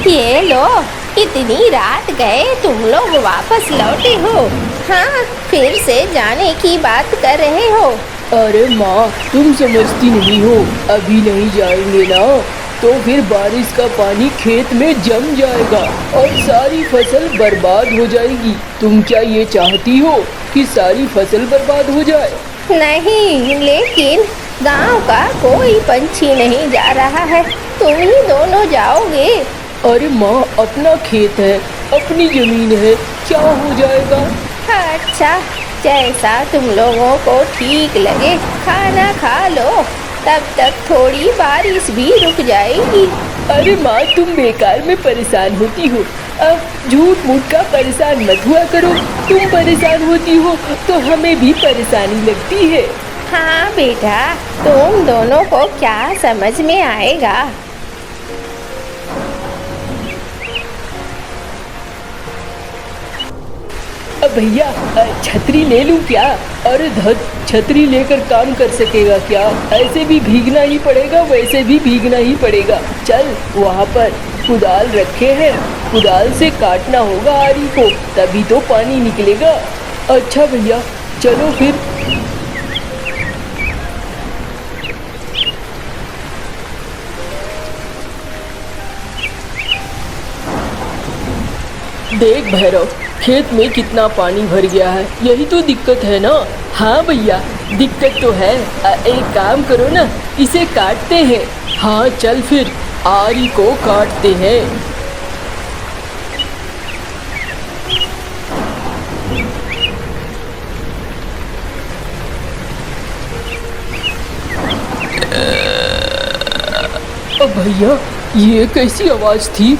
ये लो, इतनी रात गए तुम लोग वापस लौटे हो। हाँ, फिर से जाने की बात कर रहे हो। अरे माँ, तुम समझती नहीं हो, अभी नहीं जाएंगे ना तो फिर बारिश का पानी खेत में जम जाएगा और सारी फसल बर्बाद हो जाएगी। तुम क्या ये चाहती हो कि सारी फसल बर्बाद हो जाए? नहीं, लेकिन गांव का कोई पंछी नहीं जा रहा है, तुम ही दोनों जाओगे। अरे माँ, अपना खेत है, अपनी जमीन है, क्या हो जाएगा? अच्छा, जैसा तुम लोगों को ठीक लगे, खाना खा लो, तब तक थोड़ी बारिश भी रुक जाएगी। अरे माँ, तुम बेकार में परेशान होती हो। अब झूठ मूठ का परेशान मत हुआ करो। तुम परेशान होती हो तो हमें भी परेशानी लगती है। हाँ बेटा, तुम दोनों को क्या समझ में आएगा। भैया, छतरी ले लूं क्या? अरे धत, छतरी लेकर काम कर सकेगा क्या? ऐसे भी भीगना ही पड़ेगा, वैसे भी भीगना ही पड़ेगा। चल, वहाँ पर कुदाल रखे हैं, कुदाल से काटना होगा आरी को, तभी तो पानी निकलेगा। अच्छा भैया, चलो फिर। देख भैरव, खेत में कितना पानी भर गया है, यही तो दिक्कत है ना? हाँ भैया, दिक्कत तो है। एक काम करो ना, इसे काटते हैं। हाँ चल फिर, आरी को काटते हैं। अब भैया, ये कैसी आवाज थी?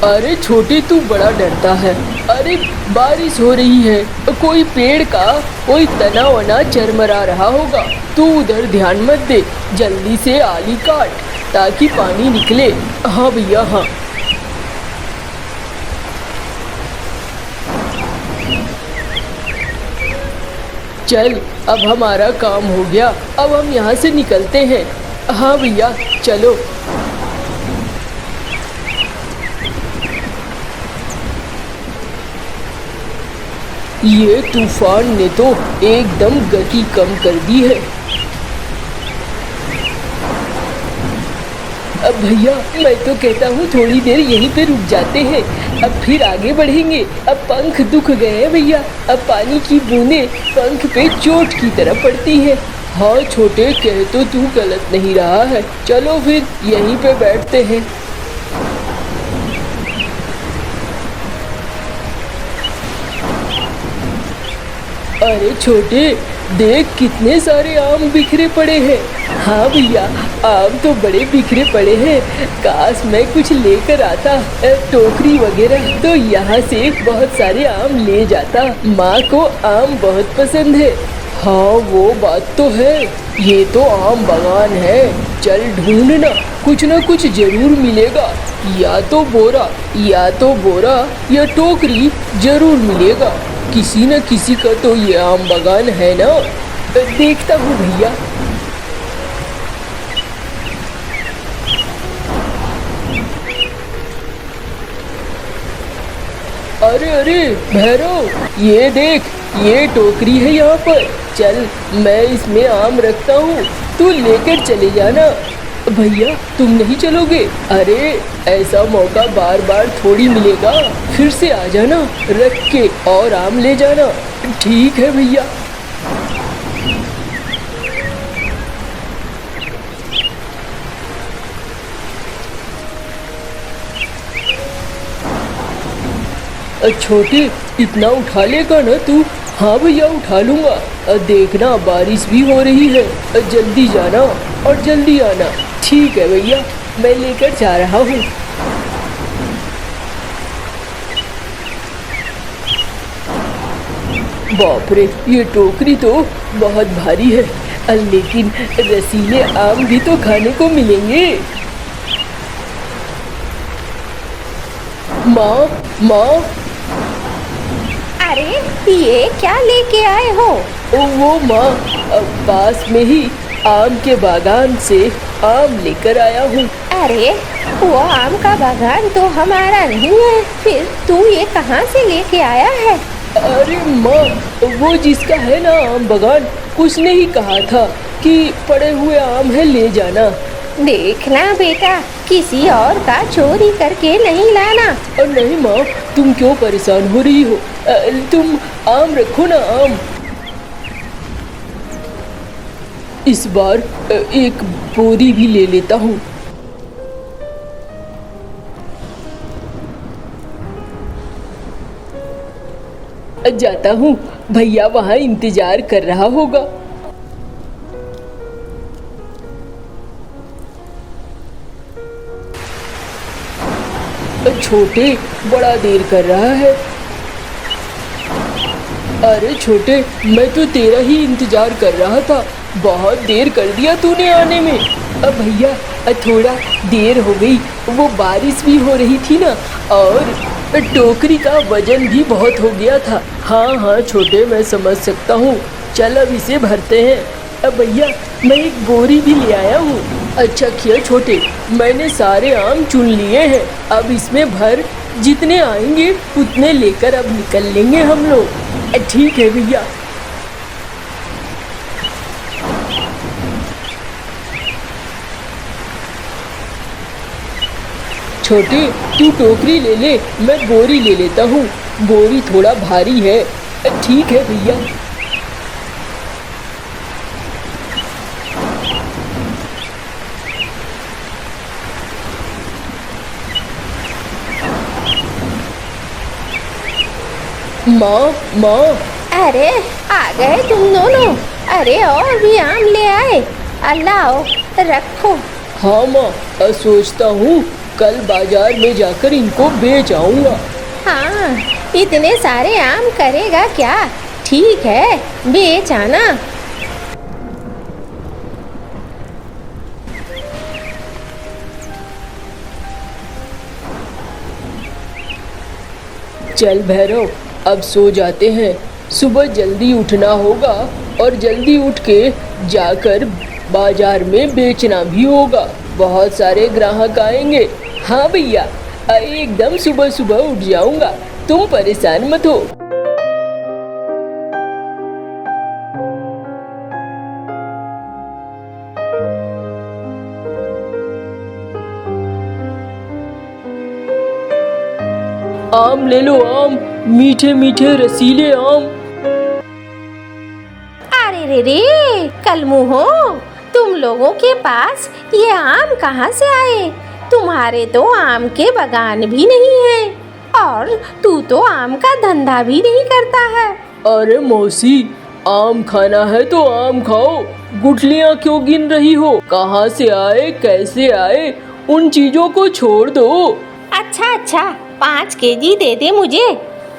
अरे छोटे, तू बड़ा डरता है। अरे बारिश हो रही है, कोई पेड़ का कोई तना वना चरमरा रहा होगा। तू उधर ध्यान मत दे, जल्दी से आली काट ताकि पानी निकले। हाँ भैया, हाँ। चल, अब हमारा काम हो गया, अब हम यहाँ से निकलते हैं। हाँ भैया, चलो। ये तूफान ने तो एकदम गति कम कर दी है। अब भैया, मैं तो कहता हूँ थोड़ी देर यहीं पे रुक जाते हैं, अब फिर आगे बढ़ेंगे। अब पंख दुख गए हैं भैया, अब पानी की बूंदें पंख पे चोट की तरह पड़ती है। हाँ छोटे, कह तो तू गलत नहीं रहा है। चलो फिर यहीं पे बैठते हैं। अरे छोटे, देख कितने सारे आम बिखरे पड़े हैं। हाँ भैया, आम तो बड़े बिखरे पड़े हैं। काश मैं कुछ लेकर आता, टोकरी वगैरह, तो यहाँ से बहुत सारे आम ले जाता। माँ को आम बहुत पसंद है। हाँ वो बात तो है, ये तो आम बागान है। चल ढूंढना, कुछ ना कुछ जरूर मिलेगा। या तो बोरा या टोकरी जरूर मिलेगा। किसी न किसी का तो ये आम बागान है ना। देखता हूँ भैया। अरे अरे भैरव, ये देख, ये टोकरी है यहाँ पर। चल, मैं इसमें आम रखता हूँ, तू लेकर चले जाना। भैया, तुम नहीं चलोगे? अरे ऐसा मौका बार बार थोड़ी मिलेगा, फिर से आ जाना, रख के और आम ले जाना। ठीक है भैया। छोटे, इतना उठा लेगा ना तू? हाँ भैया, उठा लूँगा। देखना बारिश भी हो रही है, जल्दी जाना और जल्दी आना। ठीक है भैया, मैं लेकर जा रहा हूँ। बाप रे, ये टोकरी तो बहुत भारी है, लेकिन रसीले आम भी तो खाने को मिलेंगे। माँ, अरे ये क्या लेके आए हो? वो माँ, पास में ही आम के बागान से आम लेकर आया हूँ। अरे वो आम का बागान तो हमारा नहीं है, फिर तू ये कहाँ से लेके आया है? अरे माँ, वो जिसका है ना आम बागान, उसने ही कहा था कि पड़े हुए आम है ले जाना। देखना बेटा, किसी और का चोरी करके नहीं लाना। और नहीं माँ, तुम क्यों परेशान हो रही हो? तुम आम रखो ना, आम। इस बार एक बोरी भी ले लेता हूँ। जाता हूँ, भैया वहाँ इंतजार कर रहा होगा। छोटे बड़ा देर कर रहा है। अरे छोटे, मैं तो तेरा ही इंतजार कर रहा था, बहुत देर कर दिया तूने आने में। अब भैया थोड़ा देर हो गई, वो बारिश भी हो रही थी ना, और टोकरी का वजन भी बहुत हो गया था। हाँ हाँ छोटे, मैं समझ सकता हूँ, चल अब इसे भरते हैं। अब भैया मैं एक बोरी भी ले आया हूँ। अच्छा किया छोटे, मैंने सारे आम चुन लिए हैं, अब इसमें भर, जितने आएंगे उतने लेकर अब निकल लेंगे हम लोग। ठीक है भैया। छोटे तू टोकरी ले ले, मैं बोरी ले लेता हूँ, बोरी थोड़ा भारी है। ठीक है भैया। माँ माँ। अरे आ गए तुम दोनों? अरे और भी आम ले आए? अल्लाह रखो। हाँ माँ, सोचता हूँ कल बाजार में जाकर इनको बेच आऊँगा। हाँ, इतने सारे आम करेगा क्या? ठीक है, बेच आना। चल भैरव, अब सो जाते हैं, सुबह जल्दी उठना होगा और जल्दी उठ के जाकर बाजार में बेचना भी होगा, बहुत सारे ग्राहक आएंगे। हाँ भैया, एकदम सुबह सुबह उठ जाऊंगा, तुम परेशान मत हो। आम ले लो, आम, मीठे मीठे रसीले आम। अरे रे कलमुहो, तुम लोगों के पास ये आम कहाँ से आए? तुम्हारे तो आम के बागान भी नहीं है और तू तो आम का धंधा भी नहीं करता है। अरे मौसी, आम खाना है तो आम खाओ, गुठलियाँ क्यों गिन रही हो? कहाँ से आए, कैसे आए, उन चीजों को छोड़ दो। अच्छा अच्छा, 5 केजी दे दे मुझे।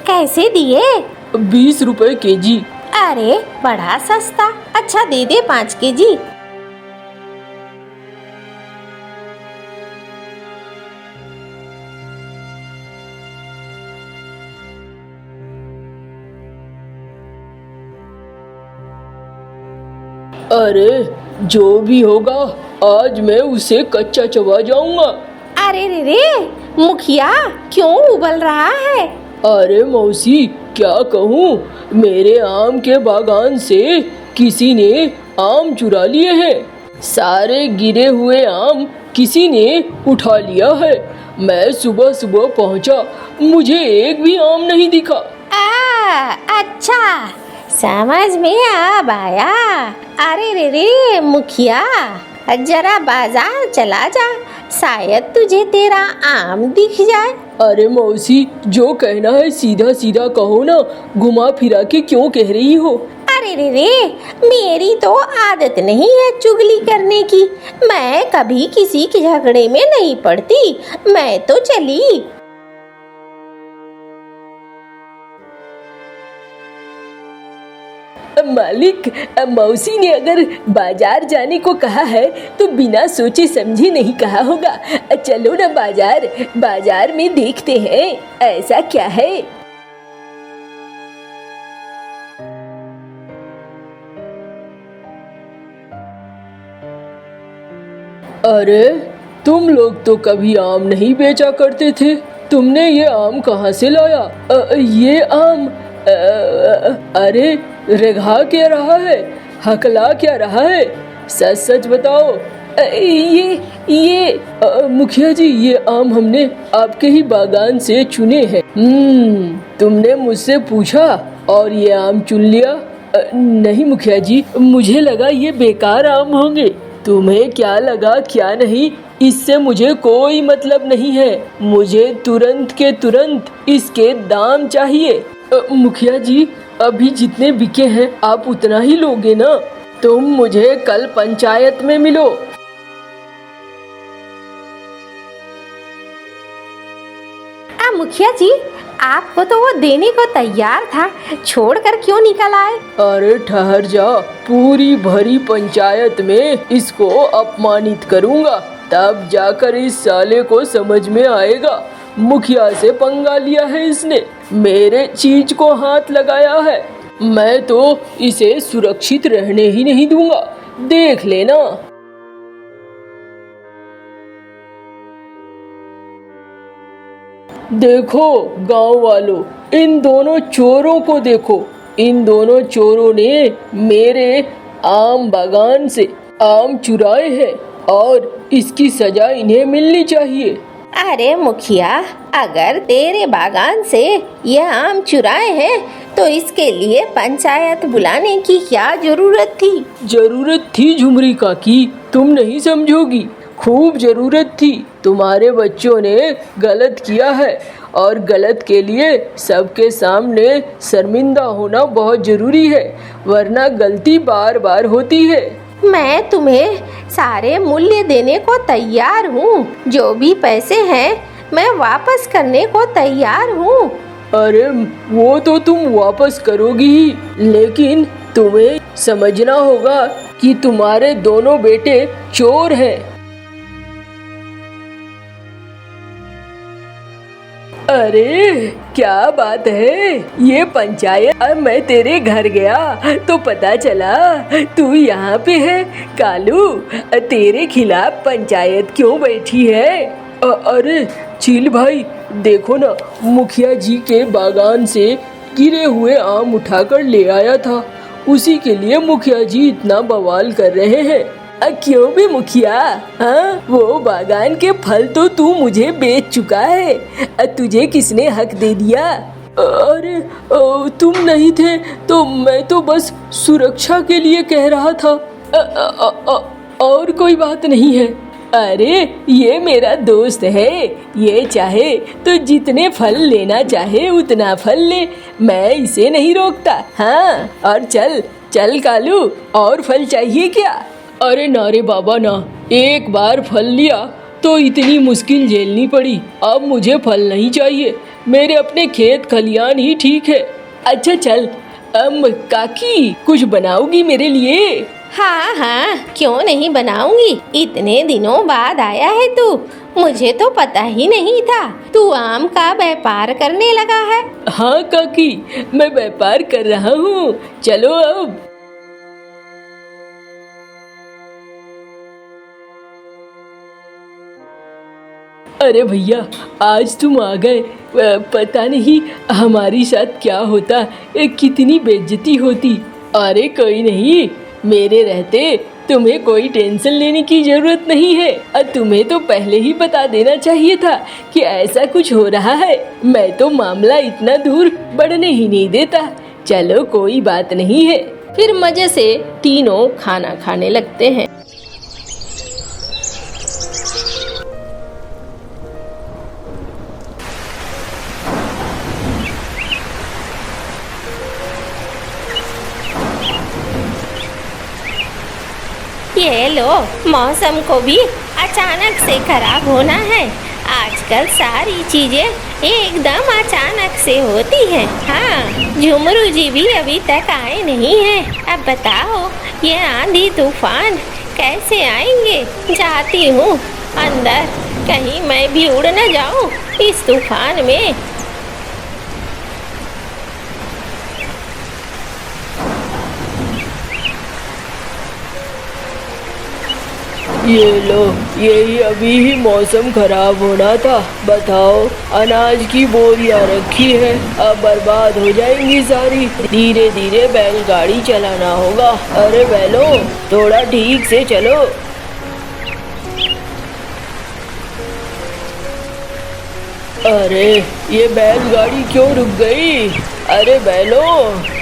कैसे दिए? 20 रुपए केजी। अरे बड़ा सस्ता। अच्छा दे दे 5 केजी। अरे जो भी होगा, आज मैं उसे कच्चा चबा जाऊंगा। अरे रे मुखिया क्यों उबल रहा है? अरे मौसी, क्या कहूँ, मेरे आम के बागान से किसी ने आम चुरा लिए हैं, सारे गिरे हुए आम किसी ने उठा लिया है। मैं सुबह सुबह पहुँचा, मुझे एक भी आम नहीं दिखा। अच्छा समझ में अब आया। अरे रे मुखिया, जरा बाजार चला जा, शायद तुझे तेरा आम दिख जाए। अरे मौसी, जो कहना है सीधा सीधा कहो ना, घुमा फिरा के क्यों कह रही हो? अरे रे मेरी तो आदत नहीं है चुगली करने की, मैं कभी किसी के झगड़े में नहीं पड़ती, मैं तो चली। मालिक, मौसी ने अगर बाजार जाने को कहा है तो बिना सोचे समझे नहीं कहा होगा। चलो ना बाजार, बाजार में देखते हैं ऐसा क्या है। अरे तुम लोग तो कभी आम नहीं बेचा करते थे, तुमने ये आम कहाँ से लाया? ये आम अरे रेघा क्या रहा है, हकला क्या रहा है, सच सच बताओ। ये मुखिया जी, ये आम हमने आपके ही बागान से चुने हैं। तुमने मुझसे पूछा और ये आम चुन लिया? नहीं मुखिया जी, मुझे लगा ये बेकार आम होंगे। तुम्हें क्या लगा क्या नहीं, इससे मुझे कोई मतलब नहीं है। मुझे तुरंत के तुरंत इसके दाम चाहिए। मुखिया जी, अभी जितने बिके हैं आप उतना ही लोगे ना? तुम मुझे कल पंचायत में मिलो। मुखिया जी, आपको तो वो देने को तैयार था, छोड़कर क्यों निकल आए? अरे ठहर जा, पूरी भरी पंचायत में इसको अपमानित करूंगा, तब जाकर इस साले को समझ में आएगा। मुखिया से पंगा लिया है इसने, मेरे चीज को हाथ लगाया है। मैं तो इसे सुरक्षित रहने ही नहीं दूंगा, देख लेना। देखो गांव वालों, इन दोनों चोरों को देखो। इन दोनों चोरों ने मेरे आम बागान से आम चुराए हैं और इसकी सजा इन्हें मिलनी चाहिए। अरे मुखिया, अगर तेरे बागान से यह आम चुराए हैं तो इसके लिए पंचायत बुलाने की क्या जरूरत थी? जरूरत थी झुमरी काकी, तुम नहीं समझोगी, खूब जरूरत थी। तुम्हारे बच्चों ने गलत किया है और गलत के लिए सबके सामने शर्मिंदा होना बहुत जरूरी है, वरना गलती बार बार होती है। मैं तुम्हें सारे मूल्य देने को तैयार हूँ, जो भी पैसे हैं मैं वापस करने को तैयार हूँ। अरे वो तो तुम वापस करोगी ही, लेकिन तुम्हें समझना होगा कि तुम्हारे दोनों बेटे चोर हैं। अरे क्या बात है, ये पंचायत। अब मैं तेरे घर गया तो पता चला तू यहाँ पे है। कालू, तेरे खिलाफ पंचायत क्यों बैठी है? अरे चील भाई, देखो ना, मुखिया जी के बागान से गिरे हुए आम उठाकर ले आया था, उसी के लिए मुखिया जी इतना बवाल कर रहे हैं। क्यों भी मुखिया? हाँ, वो बागान के फल तो तू मुझे बेच चुका है, तुझे किसने हक दे दिया? अरे तुम नहीं थे तो मैं तो बस सुरक्षा के लिए कह रहा था, और कोई बात नहीं है। अरे ये मेरा दोस्त है, ये चाहे तो जितने फल लेना चाहे उतना फल ले, मैं इसे नहीं रोकता। हाँ, और चल चल कालू, और फल चाहिए क्या? अरे ना रे बाबा ना, एक बार फल लिया तो इतनी मुश्किल झेलनी पड़ी, अब मुझे फल नहीं चाहिए, मेरे अपने खेत खलियान ही ठीक है। अच्छा चल, काकी कुछ बनाओगी मेरे लिए? हाँ हाँ, क्यों नहीं बनाऊंगी। इतने दिनों बाद आया है तू, मुझे तो पता ही नहीं था तू आम का व्यापार करने लगा है। हाँ काकी, मैं व्यापार कर रहा हूँ, चलो अब। अरे भैया, आज तुम आ गए, पता नहीं हमारी साथ क्या होता, कितनी बेइज्जती होती। अरे कोई नहीं, मेरे रहते तुम्हें कोई टेंशन लेने की जरूरत नहीं है, और तुम्हें तो पहले ही बता देना चाहिए था कि ऐसा कुछ हो रहा है। मैं तो मामला इतना दूर बढ़ने ही नहीं देता। चलो कोई बात नहीं है। फिर मजे से तीनों खाना खाने लगते हैं। ये लो, मौसम को भी अचानक से खराब होना है। आजकल सारी चीजें एकदम अचानक से होती हैं। हाँ, झुमरू जी भी अभी तक आए नहीं हैं। अब बताओ ये आंधी तूफान कैसे आएंगे? जाती हूँ अंदर, कहीं मैं भी उड़ न जाऊँ इस तूफान में। ये लो, यही अभी ही मौसम खराब होना था। बताओ, अनाज की बोरियां रखी है, अब बर्बाद हो जाएंगी सारी। धीरे धीरे बैलगाड़ी चलाना होगा। अरे बैलो, थोड़ा ठीक से चलो। अरे ये बैलगाड़ी क्यों रुक गई? अरे बैलो,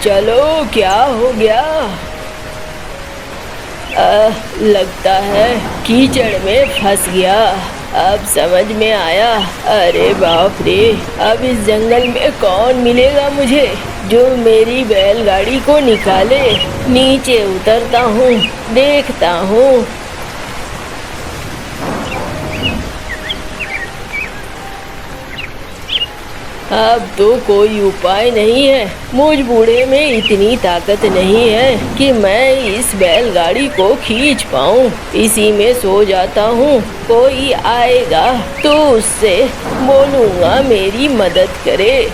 चलो, क्या हो गया? लगता है कीचड़ में फंस गया। अब समझ में आया। अरे बाप रे, अब इस जंगल में कौन मिलेगा मुझे जो मेरी बैलगाड़ी को निकाले। नीचे उतरता हूँ, देखता हूँ। अब तो कोई उपाय नहीं है। मुझ बूढ़े में इतनी ताकत नहीं है कि मैं इस बैलगाड़ी को खींच पाऊँ। इसी में सो जाता हूँ। कोई आएगा तो उससे बोलूँगा मेरी मदद करे।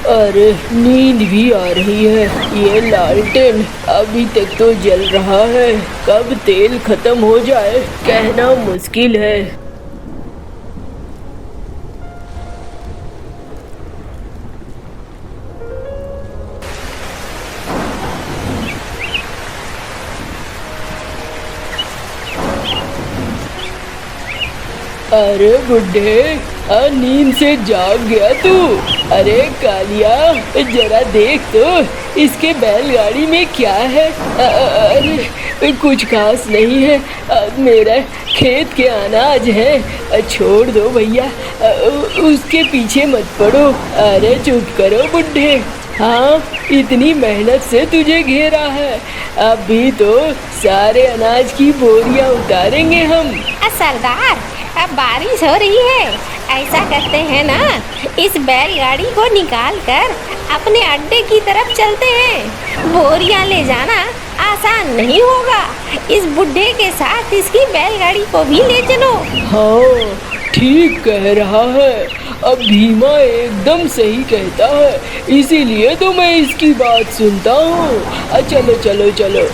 अरे नींद भी आ रही है। ये लालटेन अभी तक तो जल रहा है, कब तेल खत्म हो जाए कहना मुश्किल है। अरे बुड्ढे, नींद से जाग गया तू? अरे कालिया, जरा देख तो इसके बैलगाड़ी में क्या है। अरे कुछ खास नहीं है, मेरा खेत के अनाज है। छोड़ दो भैया, उसके पीछे मत पड़ो। अरे चुप करो बुड्ढे। हाँ, इतनी मेहनत से तुझे घेरा है, अभी तो सारे अनाज की बोरियां उतारेंगे हम। सरदार, अब बारिश हो रही है, ऐसा करते हैं ना, इस बैलगाड़ी को निकाल कर अपने अड्डे की तरफ चलते हैं। बोरियां ले जाना आसान नहीं होगा। इस बुड्ढे के साथ इसकी बैलगाड़ी को भी ले चलो। हाँ, ठीक कह रहा है। अब भीमा एकदम सही कहता है, इसीलिए तो मैं इसकी बात सुनता हूँ। चलो चलो चलो।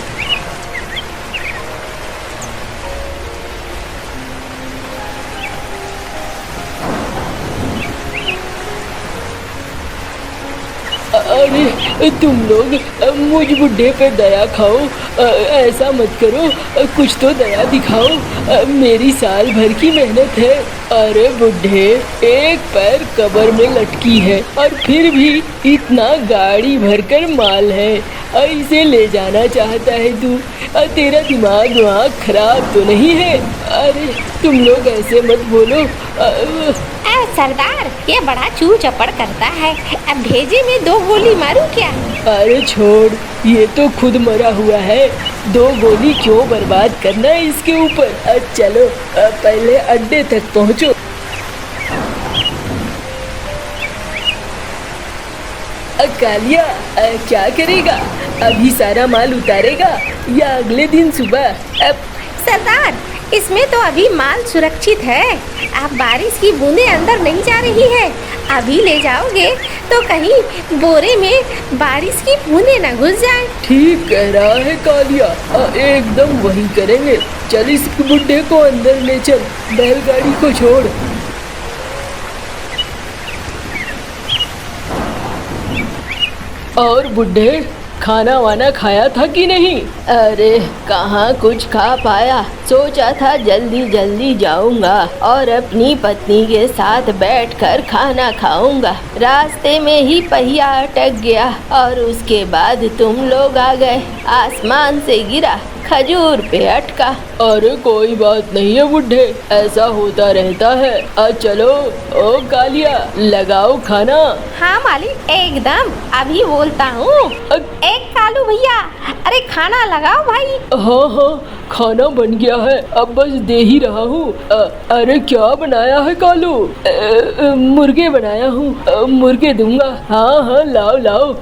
अरे तुम लोग मुझ बुड्ढे पे दया खाओ। ऐसा मत करो, कुछ तो दया दिखाओ। मेरी साल भर की मेहनत है। अरे बुड्ढे, एक पैर कब्र में लटकी है और फिर भी इतना गाड़ी भरकर माल है। इसे ले जाना चाहता है तू? तेरा दिमाग वहाँ खराब तो नहीं है? अरे तुम लोग ऐसे मत बोलो। सरदार, ये बड़ा चू चपड़ करता है। अब भेजे में 2 गोली मारूं क्या? अरे छोड़, ये तो खुद मरा हुआ है। 2 गोली क्यों बर्बाद करना है इसके ऊपर। चलो पहले अड्डे तक पहुँचो। कालिया, क्या करेगा? अभी सारा माल उतारेगा या अगले दिन सुबह? सरदार, इसमें तो अभी माल सुरक्षित है। आप बारिश की बूंदें अंदर नहीं जा रही है। अभी ले जाओगे तो कहीं बोरे में बारिश की बूंदें न घुस जाए। ठीक कह रहा है कालिया, एकदम वही करेंगे। चल इस बुड्ढे को अंदर ले चल, बैलगाड़ी को छोड़। और बुड्ढे, खाना वाना खाया था कि नहीं? अरे कहाँ कुछ खा पाया। सोचा था जल्दी जल्दी जाऊंगा और अपनी पत्नी के साथ बैठकर खाना खाऊंगा। रास्ते में ही पहिया अटक गया और उसके बाद तुम लोग आ गए। आसमान से गिरा, खजूर पे अटका। अरे कोई बात नहीं है बुड्ढे, ऐसा होता रहता है। चलो ओ कालिया, लगाओ खाना। हाँ मालिक, एकदम अभी बोलता हूँ। एक कालू भैया, अरे खाना लगाओ भाई। हाँ हाँ, खाना बन गया है, अब बस दे ही रहा हूँ। अरे क्या बनाया है कालू? मुर्गे बनाया हूँ, मुर्गे दूंगा। हाँ हाँ, लाओ लाओ।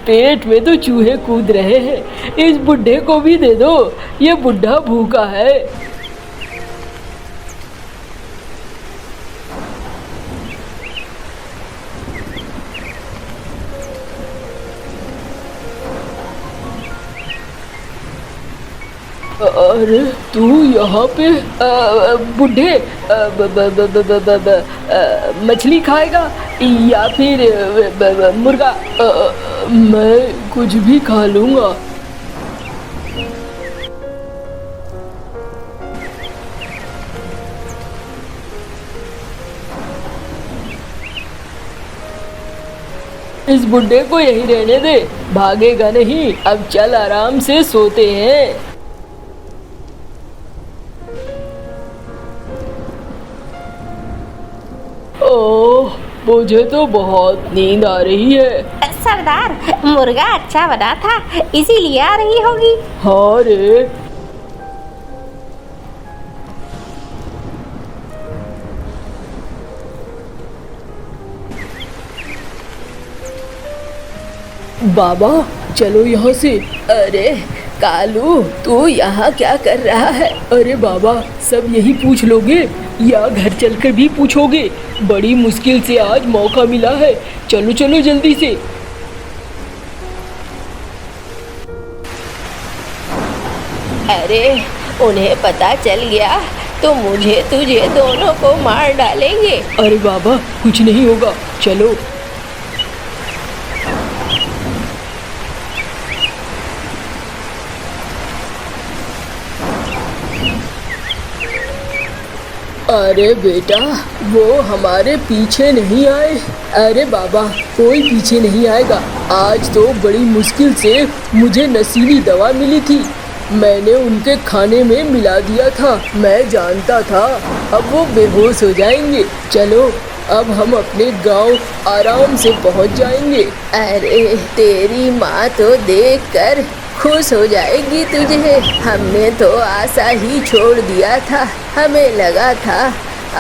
पेट में तो चूहे कूद रहे हैं, इस बुड्ढे को भी दे दो, ये बुड्ढा भूखा है। अरे तू यहाँ पे बूढ़े मछली खाएगा या फिर मुर्गा? मैं कुछ भी खा लूँगा। इस बुड्ढे को यहीं रहने दे, भागेगा नहीं। अब चल आराम से सोते हैं। ओह, मुझे तो बहुत नींद आ रही है। सरदार, मुर्गा अच्छा बना था, इसीलिए आ रही होगी। हाँ रे। बाबा चलो यहाँ से। अरे कालू, तू यहाँ क्या कर रहा है? अरे बाबा, सब यही पूछ लोगे या घर चलकर भी पूछोगे? बड़ी मुश्किल से आज मौका मिला है। चलो चलो जल्दी से। अरे उन्हें पता चल गया तो मुझे तुझे दोनों को मार डालेंगे। अरे बाबा, कुछ नहीं होगा, चलो। अरे बेटा, वो हमारे पीछे नहीं आए। अरे बाबा, कोई पीछे नहीं आएगा। आज तो बड़ी मुश्किल से मुझे नशीली दवा मिली थी, मैंने उनके खाने में मिला दिया था। मैं जानता था अब वो बेहोश हो जाएंगे। चलो अब हम अपने गांव आराम से पहुंच जाएंगे। अरे तेरी माँ तो देखकर खुश हो जाएगी तुझे। हमने तो आशा ही छोड़ दिया था, हमें लगा था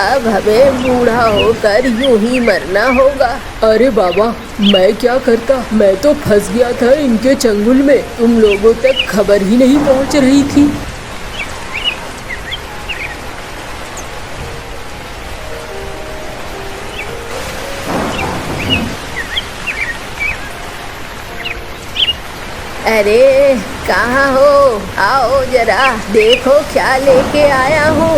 अब हमें बूढ़ा होकर यूं ही मरना होगा। अरे बाबा, मैं क्या करता, मैं तो फंस गया था इनके चंगुल में। तुम लोगों तक खबर ही नहीं पहुंच रही थी। अरे कहाँ हो? आओ जरा देखो क्या लेके आया हूँ।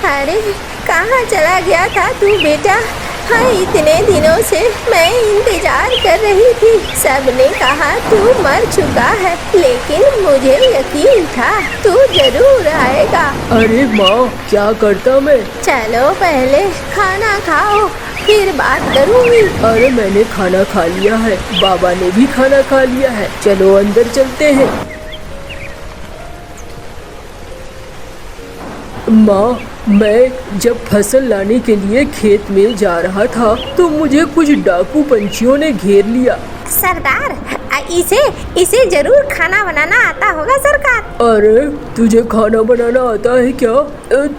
अरे कहाँ चला गया था तू बेटा? हाँ, इतने दिनों से मैं इंतजार कर रही थी। सबने कहा तू मर चुका है, लेकिन मुझे यकीन था तू जरूर आएगा। अरे माँ, क्या करता मैं? चलो पहले खाना खाओ, फिर बात करूंगी। अरे मैंने खाना खा लिया है, बाबा ने भी खाना खा लिया है। चलो अंदर चलते हैं। माँ, मैं जब फसल लाने के लिए खेत में जा रहा था तो मुझे कुछ डाकू पंछियों ने घेर लिया। सरदार, इसे जरूर खाना बनाना आता होगा सरकार। अरे तुझे खाना बनाना आता है क्या?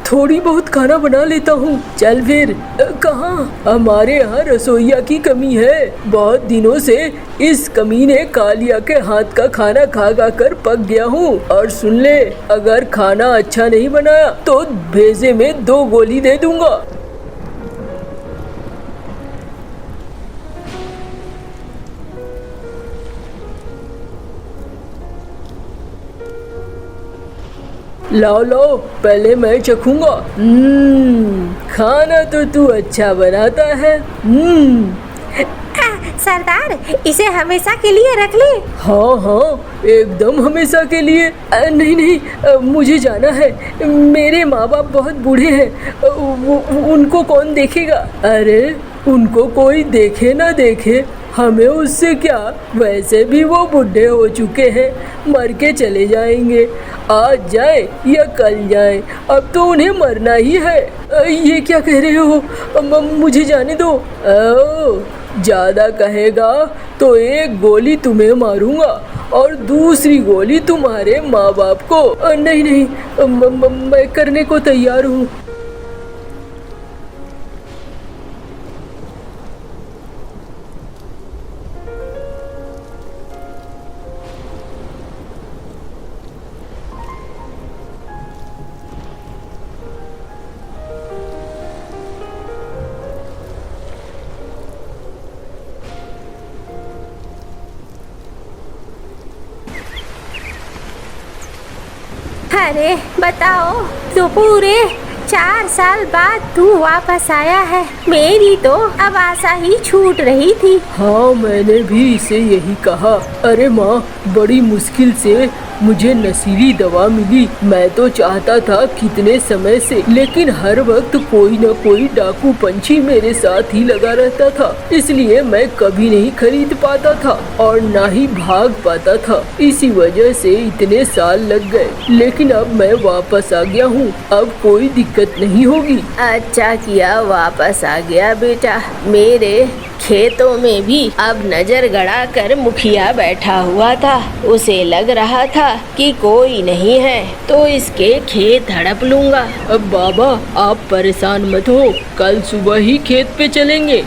थोड़ी बहुत खाना बना लेता हूँ। चल फिर। कहाँ? हमारे यहाँ रसोइया की कमी है। बहुत दिनों से इस कमीने कालिया के हाथ का खाना खा खा कर पक गया हूँ। और सुन ले, अगर खाना अच्छा नहीं बनाया तो भेजे में 2 गोली दे दूंगा। लाओ लाओ, पहले मैं चखूंगा। खाना तो तू अच्छा बनाता है। सरदार, इसे हमेशा के लिए रख ले। हाँ हाँ, एकदम हमेशा के लिए। नहीं नहीं, मुझे जाना है। मेरे माँ बाप बहुत बूढ़े हैं, उनको कौन देखेगा? अरे उनको कोई देखे ना देखे, हमें उससे क्या, वैसे भी वो बूढ़े हो चुके हैं, मर के चले जाएंगे। आज जाए या कल जाए, अब तो उन्हें मरना ही है। ये क्या कह रहे हो? मुझे जाने दो। ज़्यादा कहेगा तो 1 गोली तुम्हें मारूंगा और दूसरी गोली तुम्हारे माँ बाप को। नहीं नहीं, मैं करने को तैयार हूँ। अरे बताओ, तो पूरे 4 साल बाद तू वापस आया है। मेरी तो अब आशा ही छूट रही थी। हाँ, मैंने भी इसे यही कहा। अरे माँ, बड़ी मुश्किल से मुझे नशीली दवा मिली। मैं तो चाहता था कितने समय से, लेकिन हर वक्त कोई न कोई डाकू पंछी मेरे साथ ही लगा रहता था, इसलिए मैं कभी नहीं खरीद पाता था और ना ही भाग पाता था। इसी वजह से इतने साल लग गए, लेकिन अब मैं वापस आ गया हूँ। अब कोई दिक्कत नहीं होगी। अच्छा किया वापस आ गया बेटा। मेरे खेतों में भी अब नजर गड़ा कर मुखिया बैठा हुआ था। उसे लग रहा था कि कोई नहीं है तो इसके खेत हड़प लूंगा। अब बाबा, आप परेशान मत हो, कल सुबह ही खेत पे चलेंगे।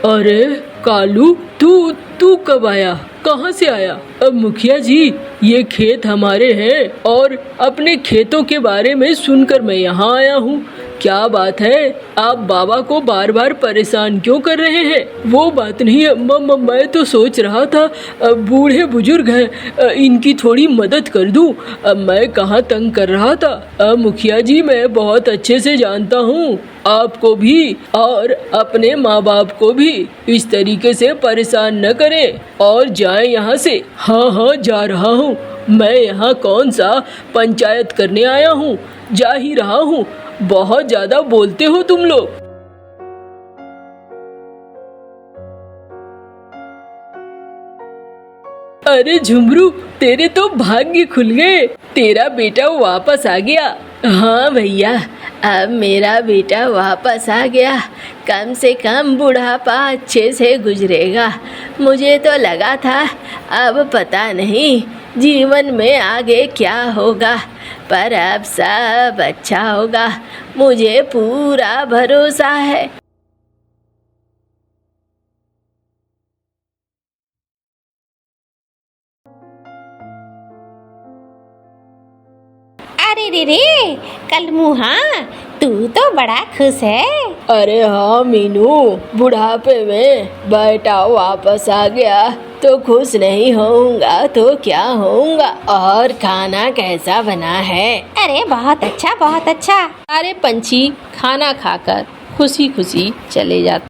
अरे कालू, तू कब आया? कहाँ से आया? अब मुखिया जी, ये खेत हमारे हैं और अपने खेतों के बारे में सुनकर मैं यहाँ आया हूँ। क्या बात है, आप बाबा को बार बार परेशान क्यों कर रहे हैं? वो बात नहीं है, मैं तो सोच रहा था बूढ़े बुजुर्ग हैं, इनकी थोड़ी मदद कर दूं। मैं कहाँ तंग कर रहा था? मुखिया जी, मैं बहुत अच्छे से जानता हूँ आपको भी और अपने माँ बाप को भी। इस तरीके से परेशान न करें और जाएं यहाँ से। हाँ, जा रहा हूँ। मैं यहाँ कौन सा पंचायत करने आया हूँ, जा ही रहा हूँ। बहुत ज्यादा बोलते हो तुम लोग। अरे झुमरू, तेरे तो भाग्य खुल गए, तेरा बेटा वापस आ गया। हाँ भैया, अब मेरा बेटा वापस आ गया। कम से कम बुढ़ापा अच्छे से गुजरेगा। मुझे तो लगा था अब पता नहीं जीवन में आगे क्या होगा, पर अब सब अच्छा होगा, मुझे पूरा भरोसा है। अरे रे कलमुहा, तू तो बड़ा खुश है। अरे हाँ मीनू, बुढ़ापे में बेटा वापस आ गया तो खुश नहीं होऊंगा तो क्या होऊंगा। और खाना कैसा बना है? अरे बहुत अच्छा, बहुत अच्छा। सारे पंछी खाना खाकर खुशी खुशी चले जाते।